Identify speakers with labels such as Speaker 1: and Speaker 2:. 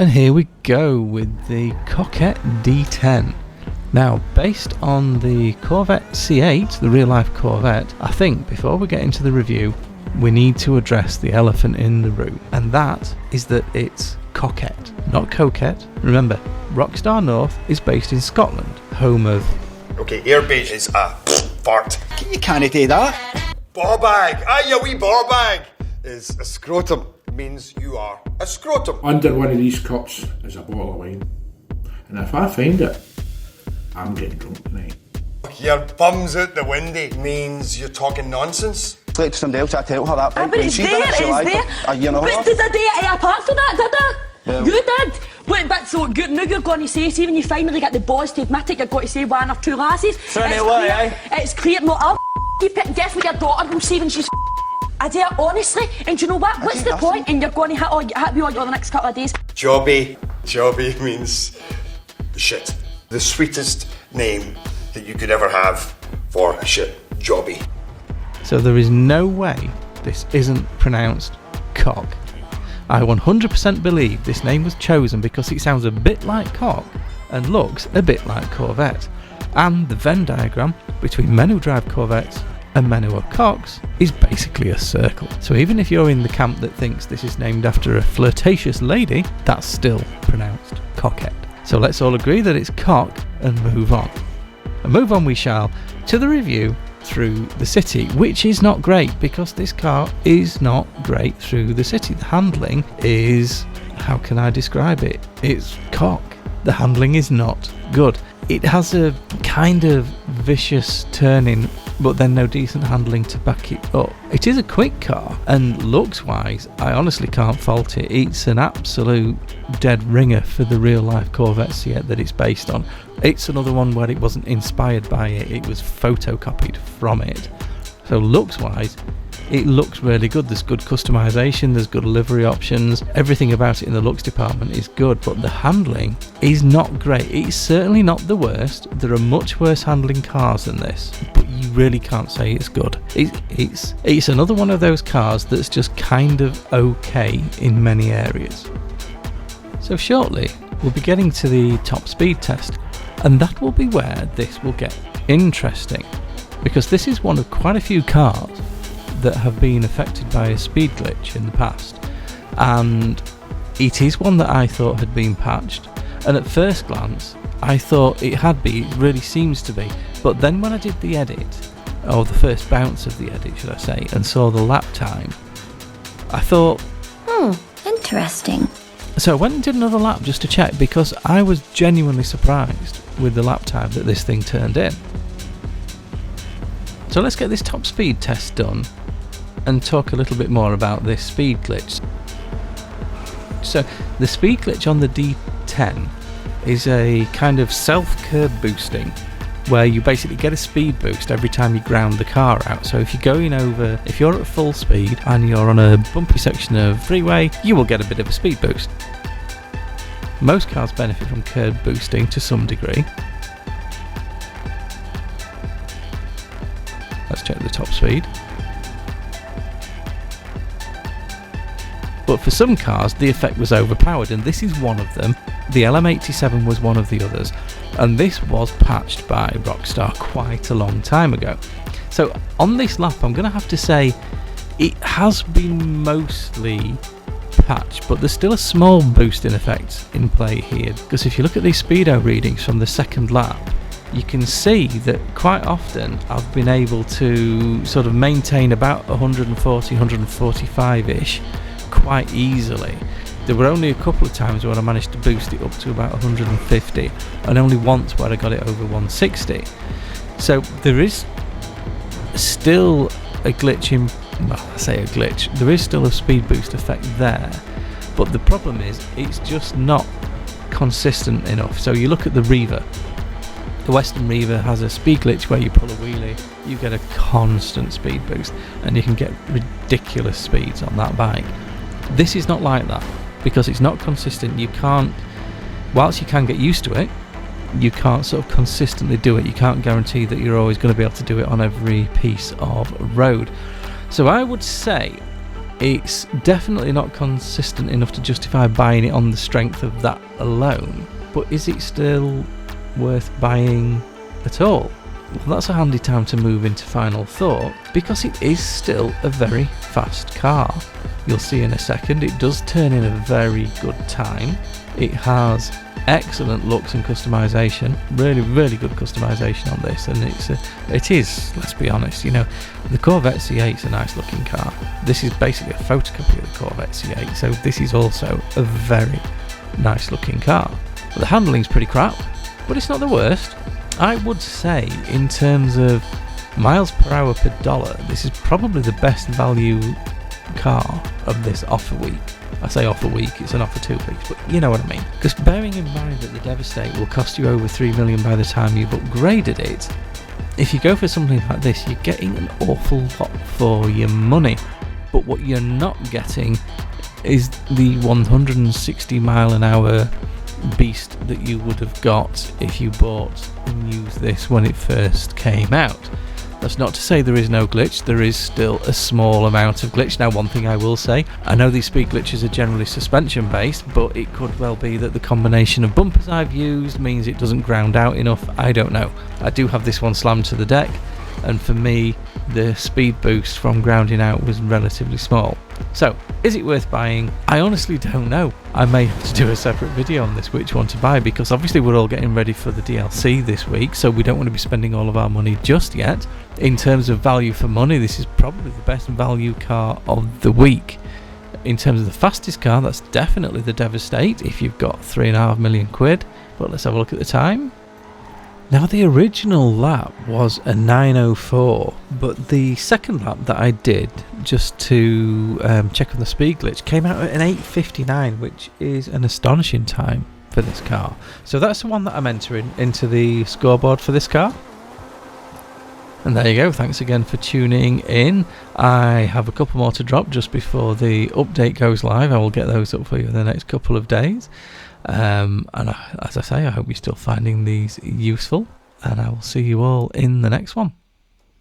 Speaker 1: And here we go with the Coquette D10. Now, based on the Corvette C8, the real-life Corvette, I think before we get into the review, we need to address the elephant in the room, and that is that it's Coquette, not Coquette. Remember, Rockstar North is based in Scotland, home of...
Speaker 2: Okay, airbase is a fart.
Speaker 3: You can't do that.
Speaker 2: Ball bag, aye, your wee ball bag is a scrotum, means you are a scrotum.
Speaker 4: Under one of these cups is a bottle of wine, and if I find it, I'm getting drunk tonight.
Speaker 2: Your bum's out the windy means you're talking nonsense.
Speaker 3: Like somebody else, I tell her that.
Speaker 5: But it's there, it's there.
Speaker 3: You know
Speaker 5: but did I do it apart for that, did I?
Speaker 3: Yeah.
Speaker 5: You did. Wait, but so now you're going to say, see when you finally get the balls to admit it, you're going to say one or two lasses. It's clear, no, I'll keep it and definitely your daughter will see when she's I do it honestly, and do you know what? What's the point? And you're going to hit me on the next couple of days.
Speaker 2: Jobby. Jobby means shit. The sweetest name that you could ever have for a shit. Jobby.
Speaker 1: So there is no way this isn't pronounced cock. I 100% believe this name was chosen because it sounds a bit like cock and looks a bit like Corvette. And the Venn diagram between men who drive Corvettes and men who are cocks is basically a circle. So even if you're in the camp that thinks this is named after a flirtatious lady, that's still pronounced Coquette. So let's all agree that it's cock and move on. And move on we shall to the review through the city, which is not great because this car is not great through the city. The handling is, how can I describe it? It's cock. The handling is not good. It has a kind of vicious turning, but then no decent handling to back it up. It is a quick car, and looks wise, I honestly can't fault it. It's an absolute dead ringer for the real life Corvette C8 that it's based on. It's another one where it wasn't inspired by it, it was photocopied from it. So looks wise, it looks really good. There's good customization, there's good livery options, everything about it in the looks department is good, but the handling is not great. It's certainly not the worst. There are much worse handling cars than this, but you really can't say it's good. It's another one of those cars that's just kind of okay in many areas. So shortly we'll be getting to the top speed test, and that will be where this will get interesting, because this is one of quite a few cars that have been affected by a speed glitch in the past, and it is one that I thought had been patched, and at first glance I thought it had been, it really seems to be, but then when I did the edit, or the first bounce of the edit should I say, and saw the lap time, I thought,
Speaker 6: interesting.
Speaker 1: So I went and did another lap just to check, because I was genuinely surprised with the lap time that this thing turned in. So let's get this top speed test done and talk a little bit more about this speed glitch. So the speed glitch on the D10 is a kind of self-curb boosting, where you basically get a speed boost every time you ground the car out. So if you're going over, if you're at full speed and you're on a bumpy section of freeway, you will get a bit of a speed boost. Most cars benefit from curb boosting to some degree. Let's check the top speed. But for some cars the effect was overpowered, and this is one of them. The LM87 was one of the others, and this was patched by Rockstar quite a long time ago. So on this lap I'm going to have to say it has been mostly patched, but there's still a small boosting effect in play here, because if you look at these speedo readings from the second lap, you can see that quite often I've been able to sort of maintain about 140, 145-ish quite easily. There were only a couple of times when I managed to boost it up to about 150, and only once where I got it over 160. So there is still a glitch in, well, I say a glitch, there is still a speed boost effect there, but the problem is it's just not consistent enough. So you look at the Reaver. The Western Reaver has a speed glitch where you pull a wheelie, you get a constant speed boost, and you can get ridiculous speeds on that bike. This is not like that, because it's not consistent. You can't, whilst you can get used to it, you can't sort of consistently do it. You can't guarantee that you're always going to be able to do it on every piece of road. So I would say It's definitely not consistent enough to justify buying it on the strength of that alone, but is it still worth buying at all? Well, that's a handy time to move into final thought, because it is still a very fast car. You'll see in a second, it does turn in a very good time. It has excellent looks and customization, really good customization on this, and it is, let's be honest, you know, the Corvette C8 is a nice looking car. This is basically a photocopy of the Corvette C8, so this is also a very nice looking car. But the handling's pretty crap, but it's not the worst. I would say, in terms of miles per hour per dollar, this is probably the best value car of this offer week. I say offer week, it's an offer 2 weeks, but you know what I mean. Because bearing in mind that the Devastate will cost you over $3 million by the time you've upgraded it, if you go for something like this, you're getting an awful lot for your money. But what you're not getting is the 160 mile an hour beast that you would have got if you bought and used this when it first came out. That's not to say there is no glitch, there is still a small amount of glitch. Now, one thing I will say, I know these speed glitches are generally suspension based, but it could well be that the combination of bumpers I've used means it doesn't ground out enough. I don't know. I do have this one slammed to the deck, and for me the speed boost from grounding out was relatively small. So, is it worth buying? I honestly don't know. I may have to do a separate video on this, which one to buy, because obviously we're all getting ready for the DLC this week, so we don't want to be spending all of our money just yet. In terms of value for money, this is probably the best value car of the week. In terms of the fastest car, that's definitely the Devastate, if you've got £3.5 million. But let's have a look at the time. Now, the original lap was a 9:04, but the second lap that I did just to check on the speed glitch came out at an 8:59, which is an astonishing time for this car. So that's the one that I'm entering into the scoreboard for this car. And there you go, thanks again for tuning in. I have a couple more to drop just before the update goes live. I will get those up for you in the next couple of days. As I say, I hope you're still finding these useful, and I will see you all in the next one.